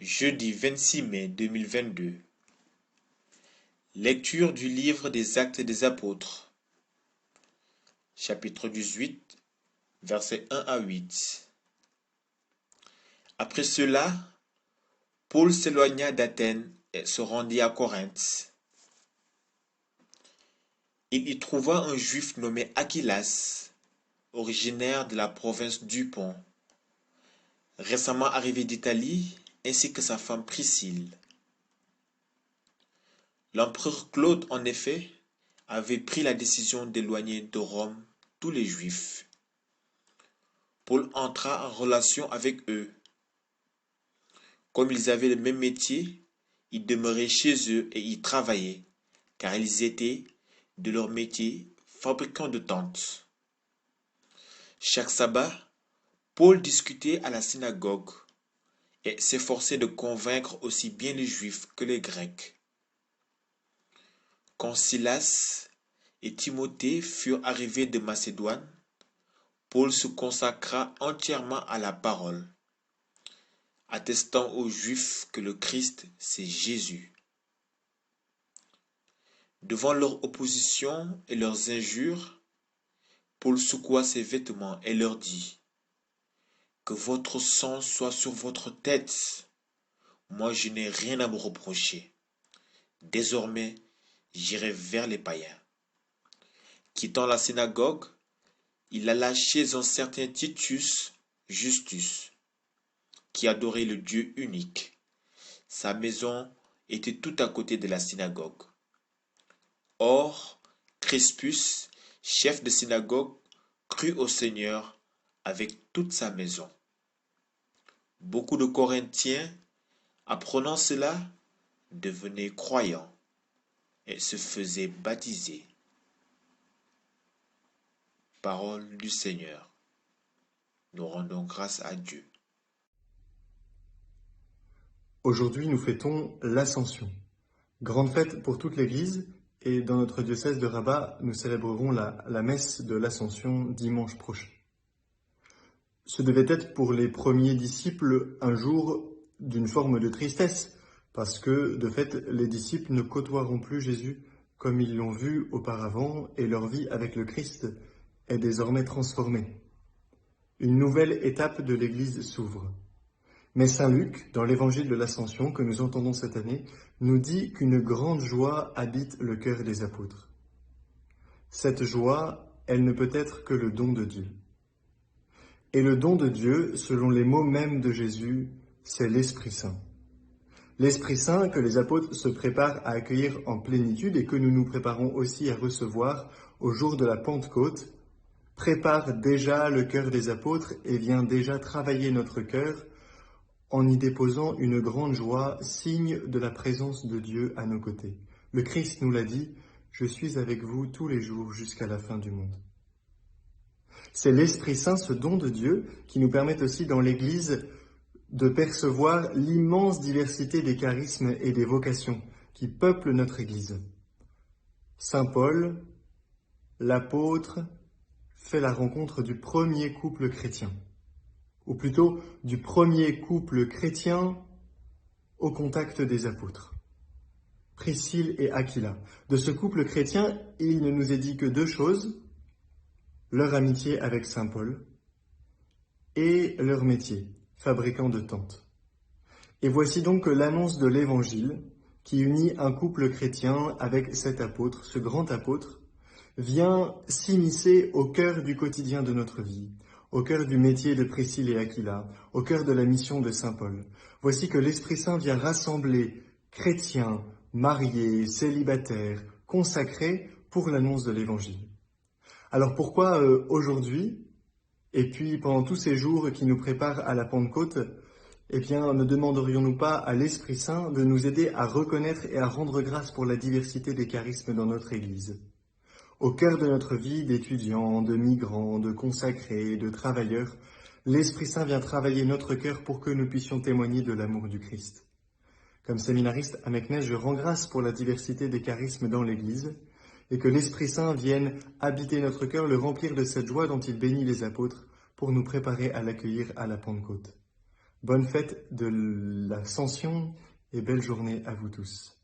Jeudi 26 mai 2022. Lecture du livre des Actes des Apôtres, chapitre 18, versets 1 à 8. Après cela, Paul s'éloigna d'Athènes et se rendit à Corinthe. Il y trouva un juif nommé Aquilas, originaire de la province d'Upont, récemment arrivé d'Italie, ainsi que sa femme Priscille. L'empereur Claude, en effet, avait pris la décision d'éloigner de Rome tous les Juifs. Paul entra en relation avec eux. Comme ils avaient le même métier, il demeurait chez eux et y travaillait, car ils étaient, de leur métier, fabricants de tentes. Chaque sabbat, Paul discutait à la synagogue et s'efforçait de convaincre aussi bien les Juifs que les Grecs. Quand Silas et Timothée furent arrivés de Macédoine, Paul se consacra entièrement à la parole, attestant aux Juifs que le Christ, c'est Jésus. Devant leur opposition et leurs injures, Paul secoua ses vêtements et leur dit : « Que votre sang soit sur votre tête. Moi, je n'ai rien à me reprocher. Désormais, j'irai vers les païens. » Quittant la synagogue, il alla chez un certain Titus Justus, qui adorait le Dieu unique. Sa maison était tout à côté de la synagogue. Or, Crispus, chef de synagogue, crut au Seigneur avec toute sa maison. Beaucoup de Corinthiens, apprenant cela, devenaient croyants et se faisaient baptiser. Parole du Seigneur. Nous rendons grâce à Dieu. Aujourd'hui, nous fêtons l'Ascension, grande fête pour toute l'Église, et dans notre diocèse de Rabat, nous célébrerons la messe de l'Ascension dimanche prochain. Ce devait être pour les premiers disciples un jour d'une forme de tristesse, parce que, de fait, les disciples ne côtoieront plus Jésus comme ils l'ont vu auparavant, et leur vie avec le Christ est désormais transformée. Une nouvelle étape de l'Église s'ouvre. Mais saint Luc, dans l'évangile de l'Ascension que nous entendons cette année, nous dit qu'une grande joie habite le cœur des apôtres. Cette joie, elle ne peut être que le don de Dieu. Et le don de Dieu, selon les mots mêmes de Jésus, c'est l'Esprit Saint. L'Esprit Saint que les apôtres se préparent à accueillir en plénitude et que nous nous préparons aussi à recevoir au jour de la Pentecôte, prépare déjà le cœur des apôtres et vient déjà travailler notre cœur en y déposant une grande joie, signe de la présence de Dieu à nos côtés. Le Christ nous l'a dit, « Je suis avec vous tous les jours jusqu'à la fin du monde ». C'est l'Esprit Saint, ce don de Dieu, qui nous permet aussi dans l'Église de percevoir l'immense diversité des charismes et des vocations qui peuplent notre Église. Saint Paul, l'apôtre, fait la rencontre du premier couple chrétien, ou plutôt du premier couple chrétien au contact des apôtres, Priscille et Aquila. De ce couple chrétien, il ne nous est dit que deux choses, leur amitié avec saint Paul et leur métier, fabricant de tentes. Et voici donc que l'annonce de l'Évangile, qui unit un couple chrétien avec cet apôtre, ce grand apôtre, vient s'immiscer au cœur du quotidien de notre vie, au cœur du métier de Priscille et Aquila, au cœur de la mission de saint Paul. Voici que l'Esprit Saint vient rassembler chrétiens, mariés, célibataires, consacrés pour l'annonce de l'Évangile. Alors pourquoi aujourd'hui, et puis pendant tous ces jours qui nous préparent à la Pentecôte, eh bien, ne demanderions-nous pas à l'Esprit Saint de nous aider à reconnaître et à rendre grâce pour la diversité des charismes dans notre Église ? Au cœur de notre vie d'étudiants, de migrants, de consacrés, de travailleurs, l'Esprit Saint vient travailler notre cœur pour que nous puissions témoigner de l'amour du Christ. Comme séminariste à Meknès, je rends grâce pour la diversité des charismes dans l'Église et que l'Esprit Saint vienne habiter notre cœur, le remplir de cette joie dont il bénit les apôtres pour nous préparer à l'accueillir à la Pentecôte. Bonne fête de l'Ascension et belle journée à vous tous.